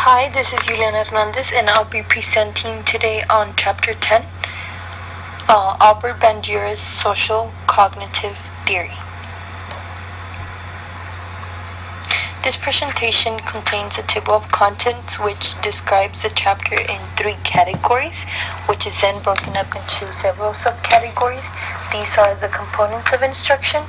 Hi, this is Juliana Hernandez, and I'll be presenting today on Chapter 10, Albert Bandura's Social Cognitive Theory. This presentation contains a table of contents which describes the chapter in 3 categories, which is then broken up into several subcategories. These are the components of instruction,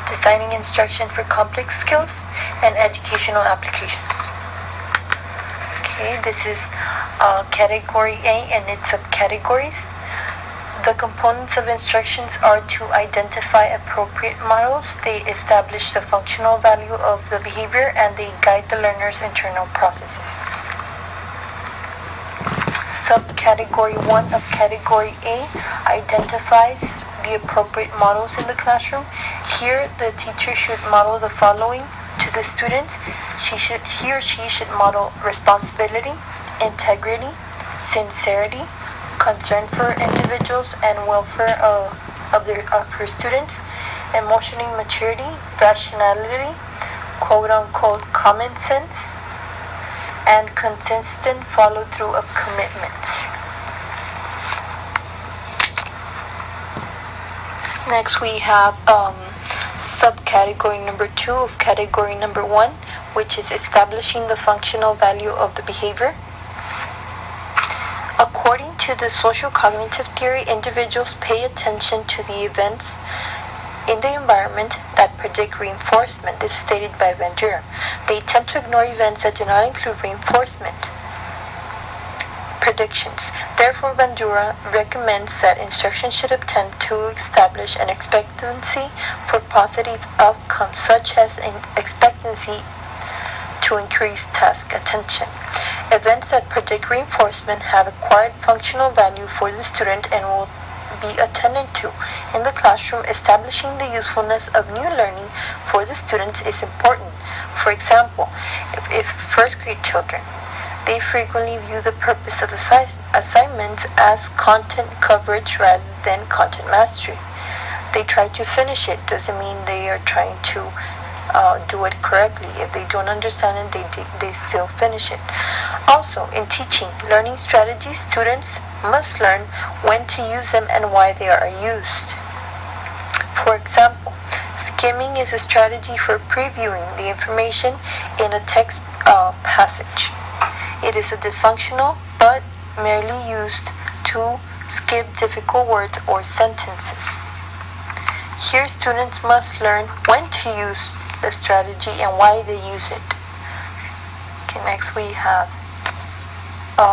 designing instruction for complex skills, and educational applications. Okay, this is Category A and its subcategories. The components of instructions are to identify appropriate models, they establish the functional value of the behavior, and they guide the learner's internal processes. Subcategory 1 of Category A identifies the appropriate models in the classroom. Here, the teacher should model the following to the student. He or she should model responsibility, integrity, sincerity, concern for individuals and welfare of her students, emotional maturity, rationality, quote-unquote common sense, and consistent follow-through of commitments. Next we have subcategory number 2 of category number 1, which is establishing the functional value of the behavior. According to the social cognitive theory, individuals pay attention to the events in the environment that predict reinforcement. This is stated by Bandura. They tend to ignore events that do not include reinforcement predictions. Therefore, Bandura recommends that instruction should attempt to establish an expectancy for positive outcomes, such as an expectancy to increase task attention. Events that predict reinforcement have acquired functional value for the student and will be attended to in the classroom. Establishing the usefulness of new learning for the students is important. For example, if first grade children, they frequently view the purpose of assignments as content coverage rather than content mastery. They try to finish it, doesn't mean they are trying to do it correctly. If they don't understand it, they still finish it. Also, in teaching learning strategies, students must learn when to use them and why they are used. For example, skimming is a strategy for previewing the information in a text passage. It is a dysfunctional but merely used to skip difficult words or sentences. Here, students must learn when to use the strategy and why they use it. Okay, next we have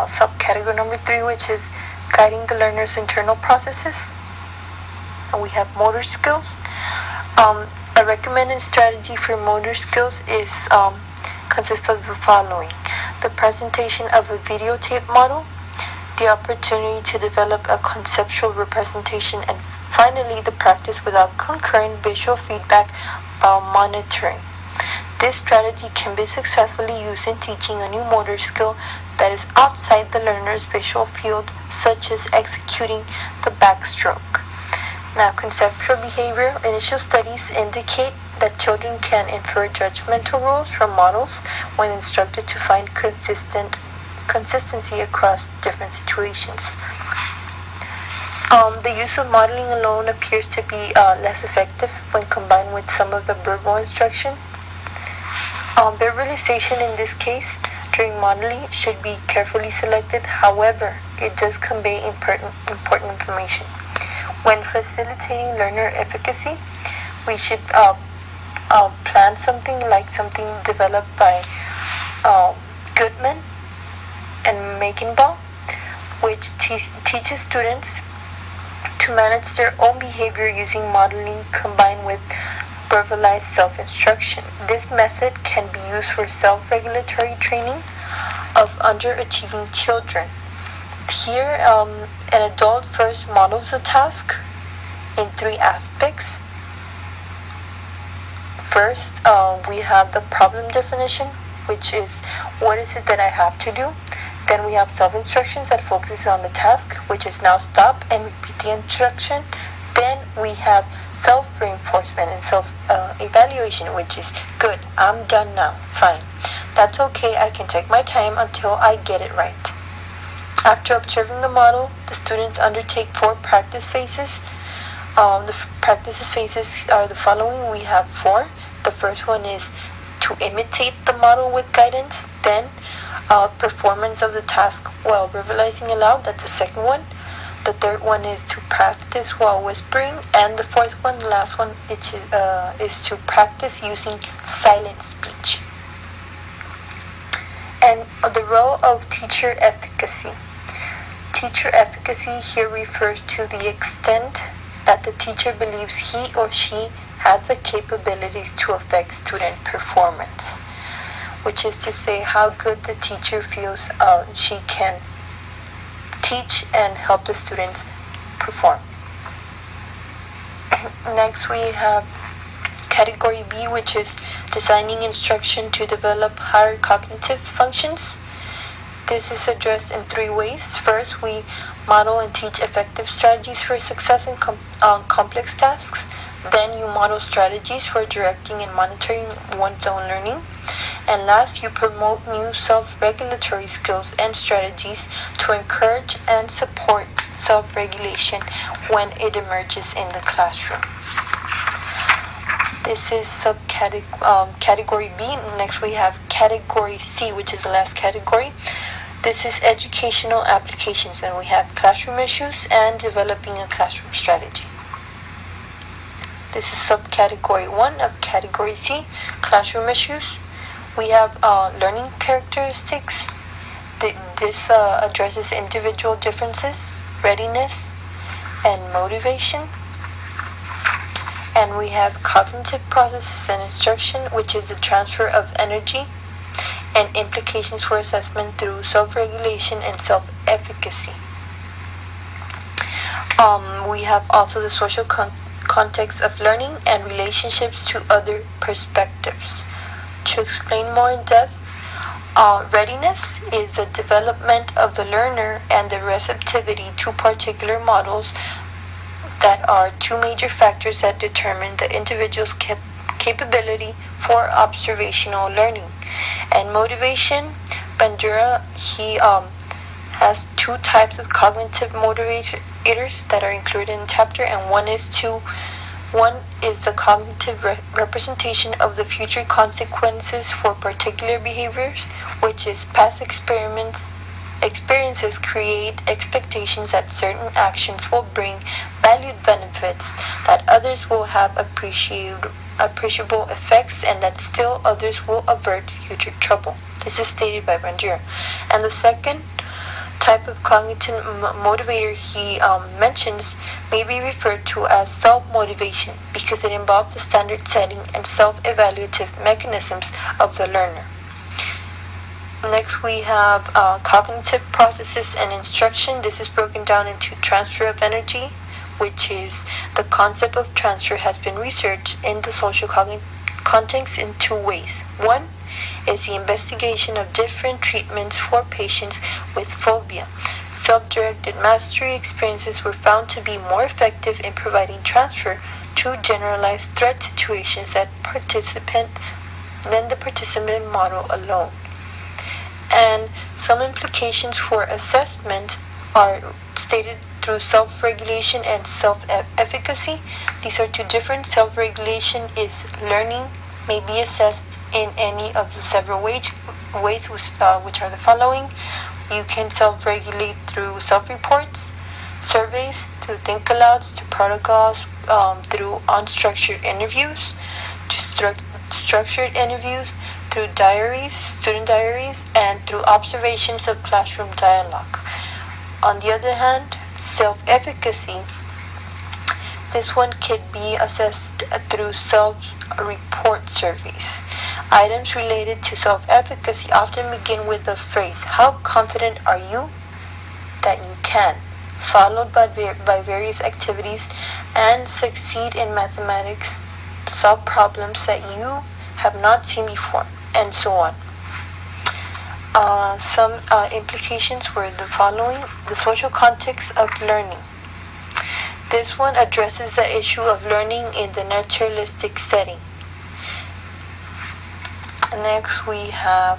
subcategory number 3, which is guiding the learner's internal processes. And we have motor skills. A recommended strategy for motor skills is consists of the following: the presentation of a videotape model, the opportunity to develop a conceptual representation, and finally the practice without concurrent visual feedback while monitoring. This strategy can be successfully used in teaching a new motor skill that is outside the learner's visual field, such as executing the backstroke. Now, conceptual behavior. Initial studies indicate that children can infer judgmental rules from models when instructed to find consistency across different situations. The use of modeling alone appears to be less effective when combined with some of the verbal instruction. Verbalization in this case during modeling should be carefully selected. However, it does convey important information. When facilitating learner efficacy, we should plan something developed by Goodman and Makenbaugh, which teaches students to manage their own behavior using modeling combined with verbalized self-instruction. This method can be used for self-regulatory training of underachieving children. Here, an adult first models a task in 3 aspects. First, we have the problem definition, which is what is it that I have to do. Then we have self-instructions that focuses on the task, which is now stop and repeat the instruction. Then we have self-reinforcement and self-evaluation, which is good, I'm done now, fine. That's okay, I can take my time until I get it right. After observing the model, the students undertake 4 practice phases. The practice phases are the following. We have 4. The first one is to imitate the model with guidance. Then performance of the task while verbalizing aloud. That's the second one. The third one is to practice while whispering. And the fourth one, the last one, is to practice using silent speech. And the role of teacher efficacy. Teacher efficacy here refers to the extent that the teacher believes he or she has the capabilities to affect student performance, which is to say how good the teacher feels she can teach and help the students perform. Next we have category B, which is designing instruction to develop higher cognitive functions. This is addressed in 3 ways. First, we model and teach effective strategies for success in complex tasks. Then you model strategies for directing and monitoring one's own learning. And last, you promote new self-regulatory skills and strategies to encourage and support self-regulation when it emerges in the classroom. This is category B. Next we have category C, which is the last category. This is educational applications, and we have classroom issues and developing a classroom strategy. This is subcategory 1 of category C, classroom issues. We have learning characteristics. This addresses individual differences, readiness, and motivation. And we have cognitive processes and instruction, which is the transfer of energy, and implications for assessment through self-regulation and self-efficacy. We have also the social context of learning and relationships to other perspectives. To explain more in depth, readiness is the development of the learner and the receptivity to particular models that are 2 major factors that determine the individual's capability for observational learning. And motivation, Bandura, he has 2 types of cognitive motivators that are included in the chapter, and one is the cognitive representation of the future consequences for particular behaviors, which is past experiences create expectations that certain actions will bring valued benefits, that others will have appreciable effects, and that still others will avert future trouble. This is stated by Bandura. And the second type of cognitive motivator he mentions may be referred to as self-motivation, because it involves the standard setting and self-evaluative mechanisms of the learner. Next we have cognitive processes and instruction. This is broken down into transfer of energy, which is the concept of transfer has been researched in the social context in 2 ways. One is the investigation of different treatments for patients with phobia. Self-directed mastery experiences were found to be more effective in providing transfer to generalized threat situations than the participant model alone. And some implications for assessment are stated through self-regulation and self-efficacy. These are 2 different. Self-regulation is learning may be assessed in any of the several ways which are the following. You can self-regulate through self-reports, surveys, through think-alouds, through protocols, through unstructured interviews, to structured interviews, through diaries, student diaries, and through observations of classroom dialogue. On the other hand, self-efficacy, this one could be assessed through self-report surveys. Items related to self-efficacy often begin with the phrase, "How confident are you that you can?" followed by various activities, and succeed in mathematics, solve problems that you have not seen before, and so on. Some implications were the following. The social context of learning. This one addresses the issue of learning in the naturalistic setting. Next we have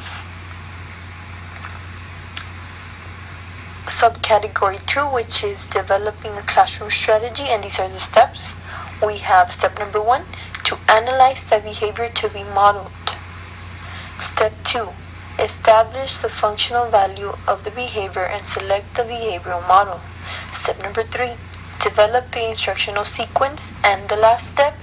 subcategory 2, which is developing a classroom strategy, and these are the steps. We have step number 1, to analyze the behavior to be modeled. Step 2, establish the functional value of the behavior and select the behavioral model. Step number 3, develop the instructional sequence. And the last step,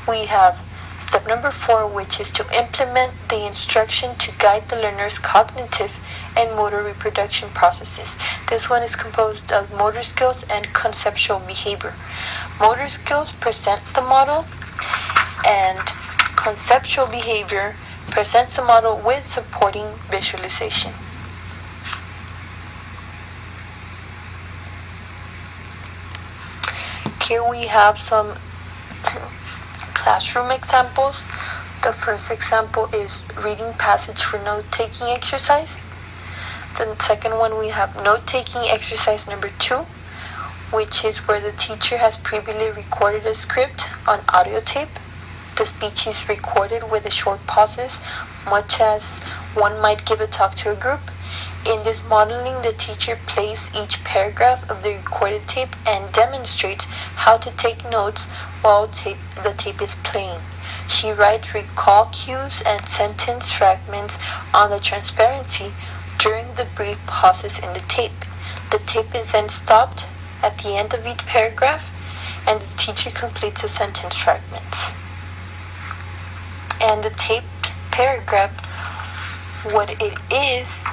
we have step number 4, which is to implement the instruction to guide the learner's cognitive and motor reproduction processes. This one is composed of motor skills and conceptual behavior. Motor skills present the model, and conceptual behavior presents the model with supporting visualization. Here we have some classroom examples. The first example is reading passage for note-taking exercise. The second one, we have note-taking exercise number 2, which is where the teacher has previously recorded a script on audio tape. The speech is recorded with a short pauses, much as one might give a talk to a group. In this modeling, the teacher plays each paragraph of the recorded tape and demonstrates how to take notes while the tape is playing. She writes recall cues and sentence fragments on the transparency during the brief pauses in the tape. The tape is then stopped at the end of each paragraph, and the teacher completes the sentence fragments. And the tape paragraph, what it is,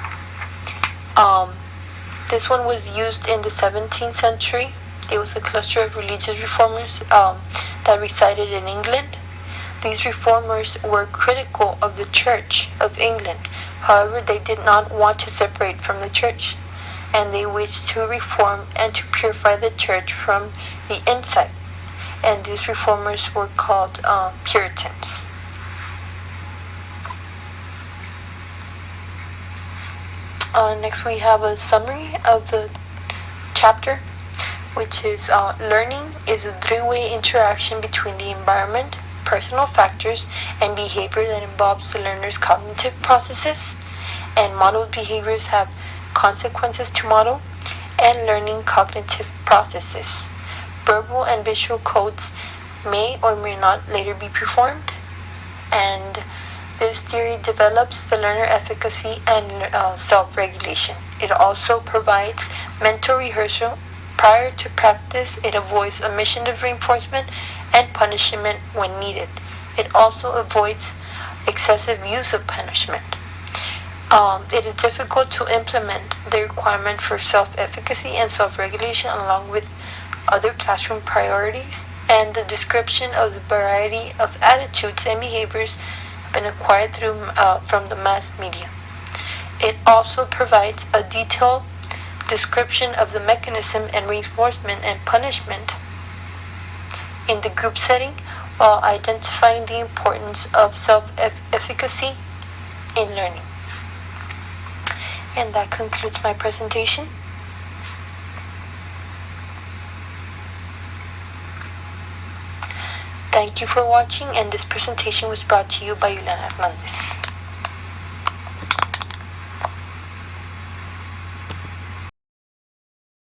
this one was used in the 17th century. It was a cluster of religious reformers that resided in England. These reformers were critical of the Church of England. However, they did not want to separate from the Church, and they wished to reform and to purify the Church from the inside. And these reformers were called Puritans. Next we have a summary of the chapter, which is learning is a three-way interaction between the environment, personal factors, and behavior that involves the learner's cognitive processes, and modeled behaviors have consequences to model and learning cognitive processes. Verbal and visual codes may or may not later be performed, and this theory develops the learner efficacy and self-regulation. It also provides mental rehearsal prior to practice. It avoids omission of reinforcement and punishment when needed. It also avoids excessive use of punishment. It is difficult to implement the requirement for self-efficacy and self-regulation along with other classroom priorities, and the description of the variety of attitudes and behaviors been acquired from the mass media. It also provides a detailed description of the mechanism and reinforcement and punishment in the group setting, while identifying the importance of self-efficacy in learning. And that concludes my presentation. Thank you for watching, and this presentation was brought to you by Juliana Hernandez.